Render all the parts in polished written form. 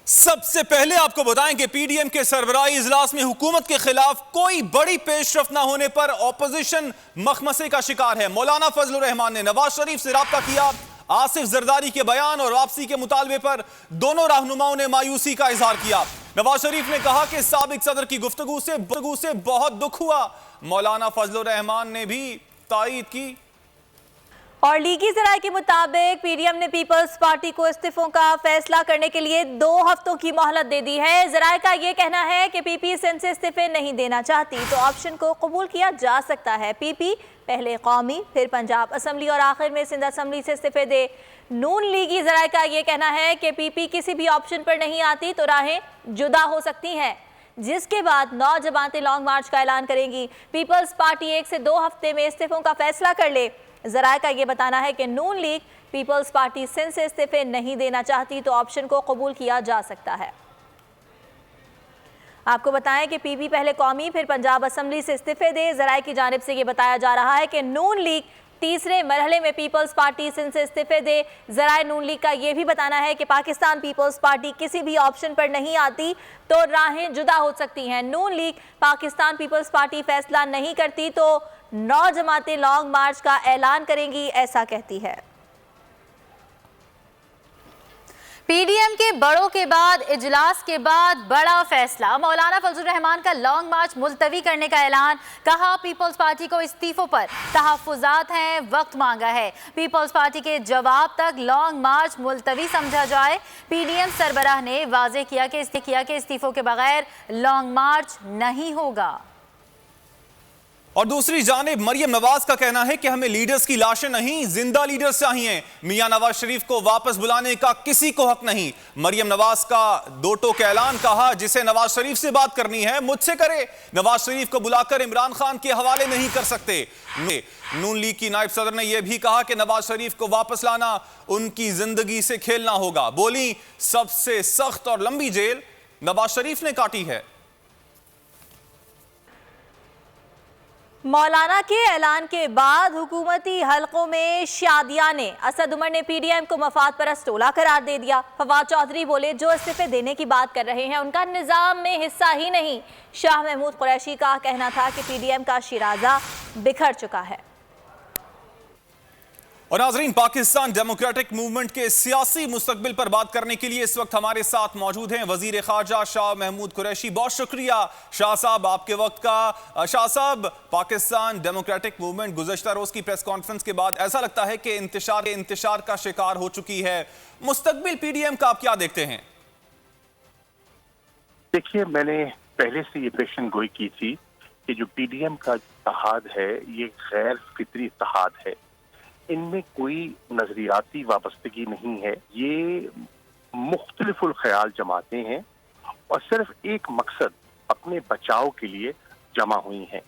सबसे पहले आपको बताएं कि पीडीएम के सरबराही इजलास में हुकूमत के खिलाफ कोई बड़ी पेशरफ न होने पर ऑपोजिशन मखमसे का शिकार है। मौलाना फजलुर रहमान ने नवाज शरीफ से राब्ता किया। आसिफ जरदारी के बयान और वापसी के मुतालबे पर दोनों रहनुमाओं ने मायूसी का इजहार किया। नवाज शरीफ ने कहा कि साबिक सदर की गुफ्तगू से बहुत दुख हुआ। मौलाना फजलुर रहमान ने भी तायीद की। और लीगी जराये के मुताबिक पीडीएम ने पीपल्स पार्टी को इस्तीफों का फैसला करने के लिए 2 हफ्तों की मोहलत दे दी है। जराये का यह कहना है कि पीपी सिंध से इस्तीफे नहीं देना चाहती तो ऑप्शन को कबूल किया जा सकता है। पीपी पहले कौमी फिर पंजाब असम्बली और आखिर में सिंध असम्बली से इस्तीफे दे। नून लीगी जराये का यह कहना है कि पीपी किसी भी ऑप्शन पर नहीं आती तो राहें जुदा हो सकती हैं, जिसके बाद 9 जमातें लॉन्ग मार्च का ऐलान करेंगी। पीपल्स पार्टी 1 से 2 हफ्ते में इस्तीफों का फैसला कर ले। जराये का यह बताना है कि नून लीग पीपल्स पार्टी सिंध से इस्तीफे नहीं देना चाहती तो ऑप्शन को कबूल किया जा सकता है। आपको बताएं कि पीपी पहले कौमी फिर पंजाब असम्बली से इस्तीफे दे। जराये की जानिब से यह बताया जा रहा है कि नून लीग तीसरे मरहले में पीपल्स पार्टी सिंध से इस्तीफे दे। जराये नून लीग का यह भी बताना है कि पाकिस्तान पीपल्स पार्टी किसी भी ऑप्शन पर नहीं आती तो राहें जुदा हो सकती हैं। नून लीग पाकिस्तान पीपल्स पार्टी फैसला नहीं करती तो 9 जमातें लॉन्ग मार्च का ऐलान करेंगी, ऐसा कहती है। पीडीएम के बड़ों के बाद इजलास के बाद बड़ा फैसला। मौलाना फजलुर रहमान का लॉन्ग मार्च मुलतवी करने का ऐलान। कहा पीपल्स पार्टी को इस्तीफों पर तहफ्फुज़ात हैं, वक्त मांगा है। पीपल्स पार्टी के जवाब तक लॉन्ग मार्च मुलतवी समझा जाए। पीडीएम सरबराह ने वाज़ेह किया कि इस्तीफों के बगैर लॉन्ग मार्च नहीं होगा। और दूसरी जानिब मरियम नवाज का कहना है कि हमें लीडर्स की लाशें नहीं, जिंदा लीडर्स चाहिए। मियां नवाज शरीफ को वापस बुलाने का किसी को हक नहीं। मरियम नवाज का 2 टोक ऐलान। कहा जिसे नवाज शरीफ से बात करनी है मुझसे करे। नवाज शरीफ को बुलाकर इमरान खान के हवाले नहीं कर सकते। नून लीग की नायब सदर ने यह भी कहा कि नवाज शरीफ को वापस लाना उनकी जिंदगी से खेलना होगा। बोली सबसे सख्त और लंबी जेल नवाज शरीफ ने काटी है। मौलाना के ऐलान के बाद हुकूमती हलकों में शादियाने। असद उमर ने पीडीएम को मफाद परस्त टोला करार दे दिया। फवाद चौधरी बोले जो इस्तीफे देने की बात कर रहे हैं उनका निजाम में हिस्सा ही नहीं। शाह महमूद कुरैशी का कहना था कि पीडीएम का शिराजा बिखर चुका है। और नाज़रीन, पाकिस्तान डेमोक्रेटिक मूवमेंट के सियासी मुस्तकबिल पर बात करने के लिए इस वक्त हमारे साथ मौजूद हैं वजीर खारजा शाह महमूद कुरैशी। बहुत शुक्रिया शाह साहब आपके वक्त का। शाह साहब, पाकिस्तान डेमोक्रेटिक मूवमेंट गुज़श्ता रोज की प्रेस कॉन्फ्रेंस के बाद ऐसा लगता है कि इंतशार का शिकार हो चुकी है। मुस्तकबिल पीडीएम का आप क्या देखते हैं? देखिए, मैंने पहले से ये पेशन गोई की थी कि जो पीडीएम का इत्तेहाद है ये गैर फितरी इत्तेहाद है। इनमें कोई नजरियाती वाबस्तगी नहीं है। ये मुख्तलिफुल ख्याल जमाते हैं और सिर्फ एक मकसद अपने बचाव के लिए जमा हुई हैं।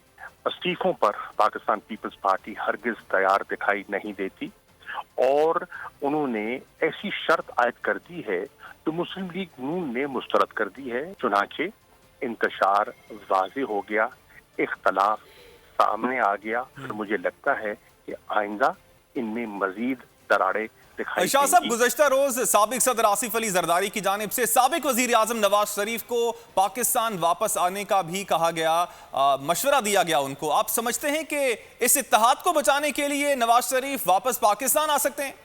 इस्तीफों पर पाकिस्तान पीपल्स पार्टी हरगिज तैयार दिखाई नहीं देती और उन्होंने ऐसी शर्त आयद कर दी है तो मुस्लिम लीग नून ने मुस्तरद कर दी है। चुनाचे इंतशार वाज़ेह हो गया, इख्तलाफ सामने आ गया। तो मुझे लगता है कि आइंदा इनमें मजीद दरारें दिखाई शाह साहब, गुज़श्ता रोज साबिक सदर आसिफ अली जरदारी की जानिब से साबिक वजीर आजम नवाज शरीफ को पाकिस्तान वापस आने का भी कहा गया, मशवरा दिया गया उनको। आप समझते हैं कि इस इत्तेहाद को बचाने के लिए नवाज शरीफ वापस पाकिस्तान आ सकते हैं?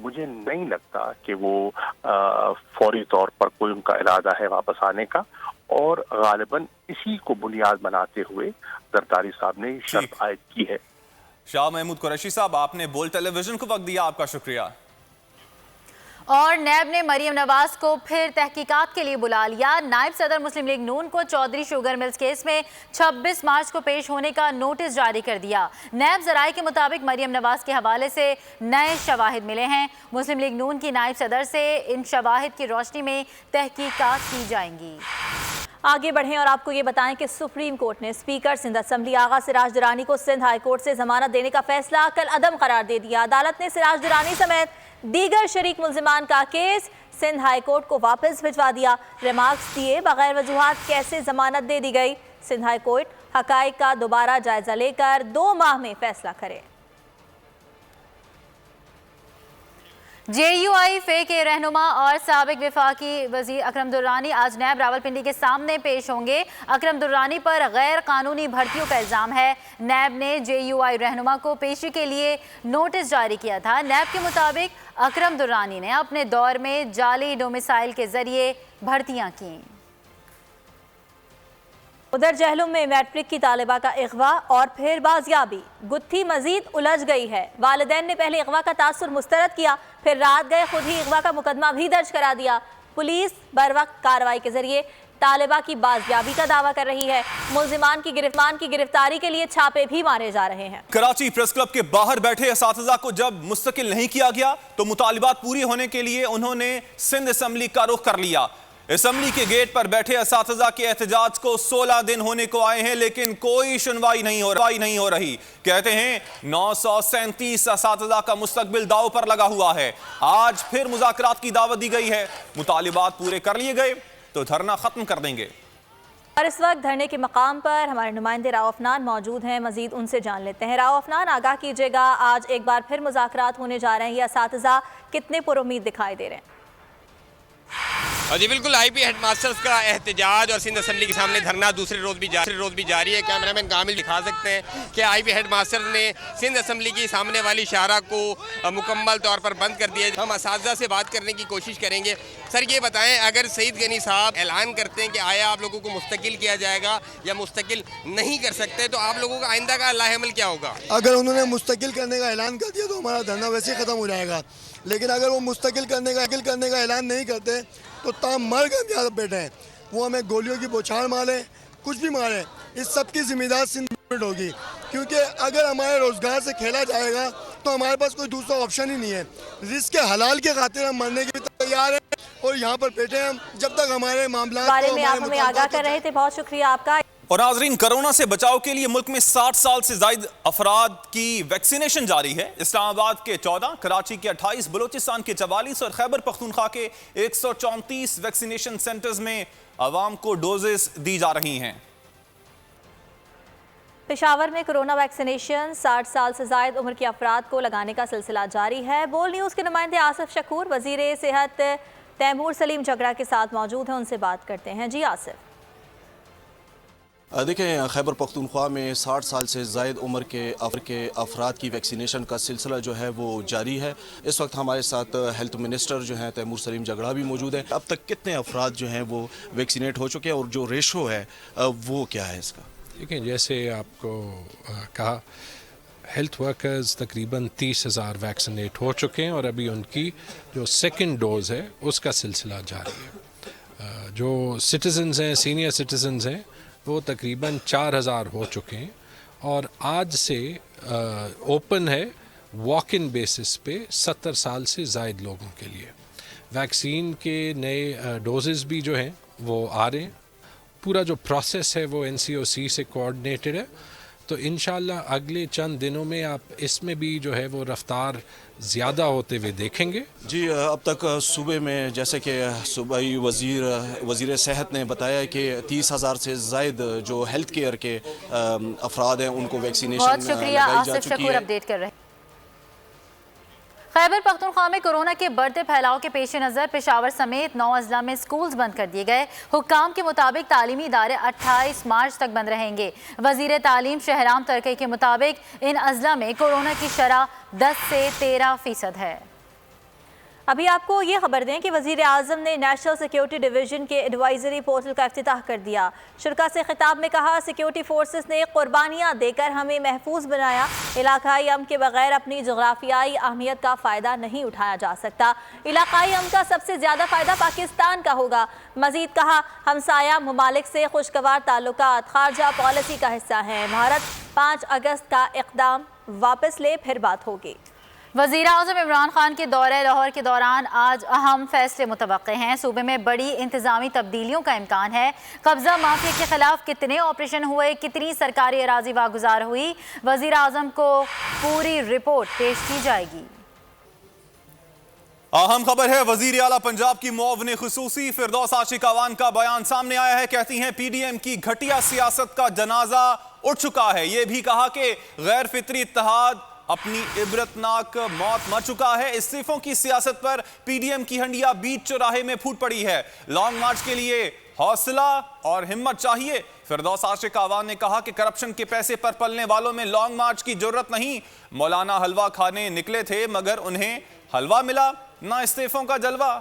मुझे नहीं लगता कि वो फौरी तौर पर कोई उनका इरादा है वापस आने का और गालिबन इसी को बुनियाद बनाते हुए जरदारी साहब ने शर्त आयद की है। शाह महमूद कुरैशी साहब, आपने बोल टेलीविजन को वक्त दिया, आपका शुक्रिया। और नैब ने मरियम नवाज को फिर तहकीकात के लिए बुला लिया। नायब सदर मुस्लिम लीग नून को चौधरी शुगर मिल्स केस में 26 मार्च को पेश होने का नोटिस जारी कर दिया। नैब जराये के मुताबिक मरियम नवाज के हवाले से नए शवाहिद मिले हैं। मुस्लिम लीग नून की नायब सदर से इन शवाहिद की रोशनी में तहकीकात की जाएंगी। आगे बढ़ें और आपको ये बताएं कि सुप्रीम कोर्ट ने स्पीकर सिंध असम्बली आगा सिराज दुरानी को सिंध हाई कोर्ट से जमानत देने का फैसला कल अदम करार दे दिया। अदालत ने सिराज दुरानी समेत दीगर शरीक मुल्जिमान का केस सिंध हाई कोर्ट को वापस भिजवा दिया। रिमार्क्स दिए बगैर वजूहात कैसे जमानत दे दी गई। सिंध हाई कोर्ट हकाइक का दोबारा जायजा लेकर 2 माह में फैसला करे। JUI के रहनुमा और साबिक वफाकी वजीर अकरम दुर्रानी आज नैब रावलपिंडी के सामने पेश होंगे। अकरम दुर्रानी पर गैर कानूनी भर्तियों का इल्ज़ाम है। नैब ने JUI रहनुमा को पेशी के लिए नोटिस जारी किया था। नैब के मुताबिक अकरम दुर्रानी ने अपने दौर में जाली डोमिसाइल के जरिए भर्तियां की। उधर जहलुम में मैट्रिक की तालिबा का अगवा और फिर बाजियाबी, गुत्थी मजीद उलझ गई है। वालिदैन ने पहले अगवा का तासुर मुस्तरद किया, फिर रात गए खुद ही अगवा का मुकदमा भी दर्ज करा दिया। पुलिस बर वक्त कार्रवाई के जरिए तालिबा की बाजियाबी का दावा कर रही है। मुल्जिमान की गिरफ्तारी के लिए छापे भी मारे जा रहे हैं। कराची प्रेस क्लब के बाहर बैठे असातिज़ा को जब मुस्तकिल नहीं किया गया तो मुतालिबात पूरी होने के लिए उन्होंने सिंध असम्बली का रुख कर लिया। असम्बली के गेट पर बैठे असातिज़ा के एहतजाज को 16 दिन होने को आए हैं, लेकिन कोई सुनवाई नहीं हो रही। कहते हैं 937 असातिज़ा का मुस्तकबिल दाव पर लगा हुआ है। आज फिर मुज़ाकरात की दावत दी गई है। मुतालिबात पूरे कर लिए गए तो धरना खत्म कर देंगे। और इस वक्त धरने के मकाम पर हमारे नुमाइंदे राव अफनान मौजूद हैं। मजीद उनसे जान लेते हैं। राव अफनान, आगाह कीजिएगा, आज एक बार फिर मुज़ाकरात होने जा रहे हैं। ये असातिज़ा कितने पुरुमीद दिखाई दे रहे हैं? जी बिल्कुल, आईपी हेडमास्टर्स का एहतजाज और सिंध असम्बली के सामने धरना दूसरे रोज भी जारी है। कैमरामैन कामिल दिखा सकते हैं कि आईपी हेडमास्टर ने सिंध असम्बली की सामने वाली शाहरा को मुकम्मल तौर पर बंद कर दिया। हम असातिज़ा से बात करने की कोशिश करेंगे। सर ये बताएं, अगर सईद गनी साहब ऐलान करते हैं कि आया आप लोगों को मुस्तकिल किया जाएगा या मुस्तकिल नहीं कर सकते, तो आप लोगों का आइंदा का लाहेमल क्या होगा? अगर उन्होंने मुस्तकिल करने का ऐलान कर दिया तो हमारा धरना वैसे ही ख़त्म हो जाएगा। लेकिन अगर वो मुस्तकिल करने का ऐलान नहीं करते तो मर गए यहाँ बैठे हैं। वो हमें गोलियों की बौछार मारे, कुछ भी मारे, इस सब की जिम्मेदार सिंध गवर्नमेंट होगी। क्योंकि अगर हमारे रोज़गार से खेला जाएगा तो हमारे पास कोई दूसरा ऑप्शन ही नहीं है। रिस्क के हलाल के खातिर हम मरने के भी तैयार हैं और यहाँ पर बैठे हैं जब तक हमारे मामला बारे में आप हमें आगाह कर रहे थे। बहुत शुक्रिया आपका। और नाज़रीन, कोरोना से बचाव के लिए मुल्क में 60 साल से ज्यादा अफराद की वैक्सीनेशन जारी है। इस्लामाबाद के 14, कराची के 28, बलूचिस्तान के 44 और खैबर पख्तूनख्वा के 134 वैक्सीनेशन सेंटर्स में आवाम को डोजेस दी जा रही हैं। पेशावर में कोरोना वैक्सीनेशन 60 साल से ज़ायद उम्र के अफराद को लगाने का सिलसिला जारी है। बोल न्यूज़ के नुमाइंदे आसिफ शकूर वज़ीर सेहत तैमूर सलीम जगड़ा के साथ मौजूद हैं, उनसे बात करते हैं। जी आसिफ। देखें, खैबर पख्तूनख्वा में 60 साल से ज़ायद उम्र के अफराद की वैक्सीनेशन का सिलसिला जो है वो जारी है। इस वक्त हमारे साथ हेल्थ मिनिस्टर जो हैं तैमूर सलीम जगड़ा भी मौजूद है। अब तक कितने अफराद जो हैं वो वैक्सीनेट हो चुके हैं और जो रेशो है वो क्या है इसका? देखिए, जैसे आपको कहा, हेल्थ वर्कर्स तकरीबन 30,000 वैक्सीनेट हो चुके हैं और अभी उनकी जो सेकंड डोज़ है उसका सिलसिला जारी है। जो सिटीज़न्स हैं, सीनियर सिटीज़न्स हैं, वो तकरीबन 4,000 हो चुके हैं और आज से ओपन है वॉक इन बेसिस पे 70 साल से ज़ायद लोगों के लिए। वैक्सीन के नए डोजेस भी जो हैं वो आ रहे हैं। पूरा जो प्रोसेस है वो NCOC से कोऑर्डिनेटेड है, तो इंशाल्लाह अगले चंद दिनों में आप इसमें भी जो है वो रफ्तार ज़्यादा होते हुए देखेंगे। जी, अब तक सूबे में जैसे कि सूबाई वज़ीर सेहत ने बताया कि 30,000 से ज़ायद जो हेल्थ केयर के अफराद हैं उनको वैक्सीनेशन बहुत शुक्रिया आसिफ शकूर अपडेट कर रहे हैं। खैबर पख्तूनख्वा में कोरोना के बढ़ते फैलाव के पेश नज़र पेशावर समेत 9 अजला में स्कूल्स बंद कर दिए गए। हुक्काम के मुताबिक तालीमी इदारे 28 मार्च तक बंद रहेंगे। वज़ीर तालीम शहराम तरकी के मुताबिक इन अजला में कोरोना की शरह 10 से 13% है। अभी आपको ये खबर दें कि वज़ीर आज़म ने नेशनल सिक्योरिटी डिवीज़न के एडवाइजरी पोर्टल का इफ्तिताह कर दिया। शुरा से खिताब में कहा, सिक्योरिटी फोर्सेस ने कुर्बानियाँ देकर हमें महफूज बनाया। इलाकाई अमन के बगैर अपनी जोग्राफियाई अहमियत का फ़ायदा नहीं उठाया जा सकता। इलाकाई अमन का सबसे ज़्यादा फ़ायदा पाकिस्तान का होगा। मज़ीद कहा, हमसाया ममालिक से खुशगवार ताल्लुकात खारजा पॉलिसी का हिस्सा हैं। भारत 5 अगस्त का इक़दाम वापस ले, फिर बात होगी। वज़ीर आज़म इमरान खान के दौरे लाहौर के दौरान आज अहम फैसले मुतवक्के हैं। सूबे में बड़ी इंतज़ामी तब्दीलियों का इम्कान है। कब्ज़ा माफिया के खिलाफ कितने ऑपरेशन हुए, कितनी सरकारी अराजी वागुजार हुई, वज़ीर आज़म को पूरी रिपोर्ट पेश की जाएगी। अहम खबर है, वज़ीर आला पंजाब की मुआविन खुसूसी फिरदौस आशिक अवान का बयान सामने आया है। कहती हैं PDM की घटिया सियासत का जनाजा उठ चुका है। ये भी कहा कि गैर फितरी इत्तेहाद अपनी इबरतनाक मौत मर चुका है। इस्तीफों की सियासत पर पीडीएम की हंडिया बीच चौराहे में फूट पड़ी है। लॉन्ग मार्च के लिए हौसला और हिम्मत चाहिए। फिरदौस आशिक आवान ने कहा कि करप्शन के पैसे पर पलने वालों में लॉन्ग मार्च की जरूरत नहीं। मौलाना हलवा खाने निकले थे मगर उन्हें हलवा मिला, ना इस्तीफों का जलवा।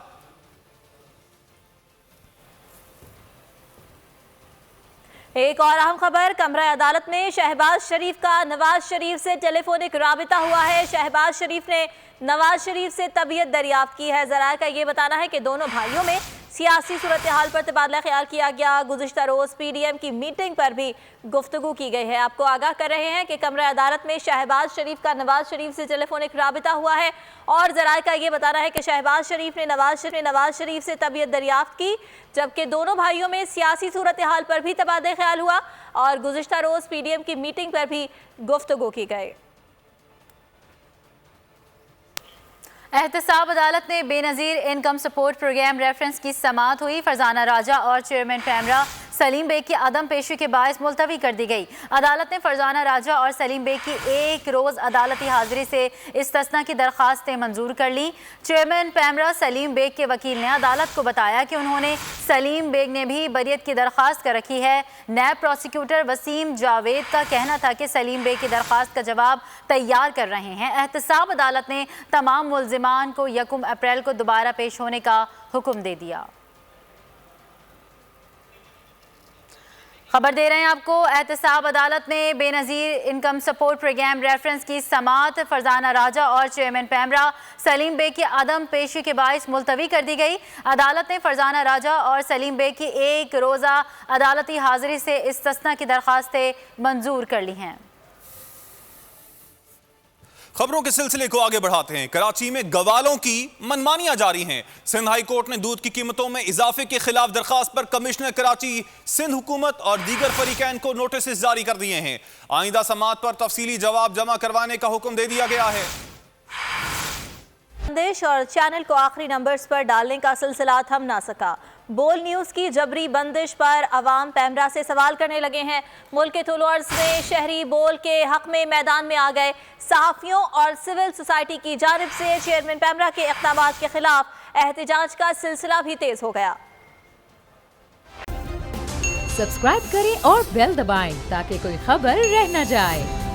एक और अहम खबर, कमरा अदालत में शहबाज शरीफ का नवाज शरीफ से टेलीफोनिक राबिता हुआ है। शहबाज शरीफ ने नवाज शरीफ से तबीयत दरियाफ्त की है। ज़राए का ये बताना है कि दोनों भाइयों में सियासी सूरत हाल पर तबादला ख्याल किया गया। गुज़िश्ता रोज़ पीडीएम की मीटिंग पर भी गुफ्तगू की गई है। आपको आगाह कर रहे हैं कि कमरा अदालत में शहबाज शरीफ का नवाज शरीफ से टेलीफोनिक राबिता हुआ है और ज़राए का ये बताना है कि शहबाज शरीफ ने नवाज शरीफ से तबीयत दरियाफ्त की, जबकि दोनों भाइयों में सियासी सूरत हाल पर भी तबादला ख्याल हुआ और गुज़िश्ता रोज़ पीडीएम की मीटिंग पर भी गुफ्तगू की गई। एहतसाब अदालत में Benazir income support programme reference की समाअत हुई। फरजाना राजा और चेयरमैन पैमरा सलीम बेग की अदम पेशी के बायस मुलतवी कर दी गई। अदालत ने फरजाना राजा और सलीम बेग की एक रोज़ अदालती हाजिरी से इस्तिस्ना की दरख्वास्तें मंजूर कर ली। चेयरमैन पैमरा सलीम बेग के वकील ने अदालत को बताया कि उन्होंने सलीम बेग ने भी बरियत की दरख्वास्त कर रखी है। नैब प्रोसिक्यूटर वसीम जावेद का कहना था कि सलीम बेग की दरख्वास्त का जवाब तैयार कर रहे हैं। एहतसाब अदालत ने तमाम मुल्जिमान को 1 अप्रैल को दोबारा पेश होने का हुक्म दे दिया। खबर दे रहे हैं आपको, एहतसाब अदालत में Benazir income support programme reference की समाअत फरजाना राजा और चेयरमैन पैमरा सलीम बेग की अदम पेशी के बायस मुलतवी कर दी गई। अदालत ने फरजाना राजा और सलीम बेग की एक रोज़ा अदालती हाजिरी से इस्तिस्ना की दरख्वास्तें मंजूर कर ली हैं। खबरों के सिलसिले को आगे बढ़ाते हैं। कराची में गवालों की मनमानियां जारी हैं। सिंध हाई कोर्ट ने दूध की कीमतों में इजाफे के खिलाफ दरखास्त पर कमिश्नर कराची, सिंध हुकूमत और दीगर फरीकैन को नोटिस जारी कर दिए हैं। आइंदा समाअत पर तफसीली जवाब जमा करवाने का हुक्म दे दिया गया है। संदेश और चैनल को आखिरी नंबर्स पर डालने का सिलसिला थम ना सका। बोल न्यूज़ की जबरी बंदिश पर अवाम पैमरा से सवाल करने लगे हैं। मुल्क के थोलोअर्स में शहरी बोल के हक में मैदान में आ गए। सहाफ़ियों और सिविल सोसाइटी की जानिब से चेयरमैन पैमरा के इक़दामात के खिलाफ एहतजाज का सिलसिला भी तेज हो गया। सब्सक्राइब करें और बेल दबाएं ताकि कोई खबर रह न जाए।